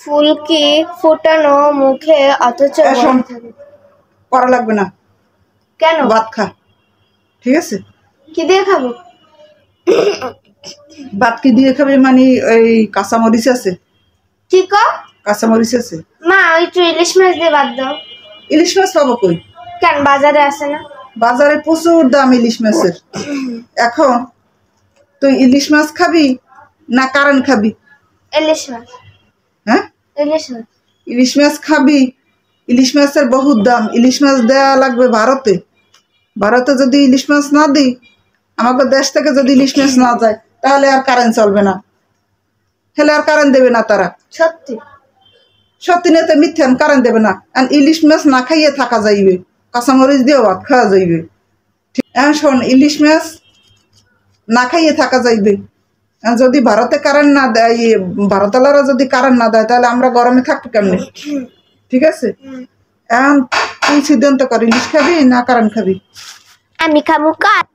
ফুলকি ফোটানো মুখে অথচ করা লাগবে না। কেন? ভাত খা, ঠিক আছে? কি দিয়ে খাবো? ভাত কি দিয়ে খাবে? মানে ওই কাঁচামরিচ আছে? কি কর? কাঁচামরিচ আছে। মা ওই তো ইলিশ মাছ দিয়ে ভাত দাও। ইলিশ মাছ পাবো কই? কেন, বাজারে আসে না? বাজারে প্রচুর দাম ইলিশ মাছের। এখন তুই ইলিশ মাছ খাবি না কারেন্ট খাবি? ইলিশ মাছ। হ্যাঁ, ইলিশ মাছ। ইলিশ মাছ খাবি? ইলিশ মাছের বহুত দাম। ইলিশ মাছ দেয়া লাগবে ভারতে। ভারতে যদি ইলিশ মাছ না দিই, আমাদের দেশ থেকে যদি ইলিশ মাছ না যায়, তাহলে আর কারেন্ট চলবে না। তাহলে আর কারেন্ট দেবে না তারা। সত্যি? সত্যি না তো মিথ্যা, কারেন্ট দেবে না। আর ইলিশ মাছ না খাইয়ে থাকা যাইবে, কাঁচামরিচ দিয়ে ভাত খাওয়া যাইবে। এখন শোন, ইলিশ মাছ না খাইয়ে থাকা যাইবে। যদি ভারতে কারেন্ট না দেয়, ভারতওয়ালারা যদি কারেন্ট না দেয়, তাহলে আমরা গরমে থাকবো কেমনে? ঠিক আছে? এখন তুই সিদ্ধান্ত কর, ইলিশ খাবি না কারেন্ট খাবি? আমি খাবো কার।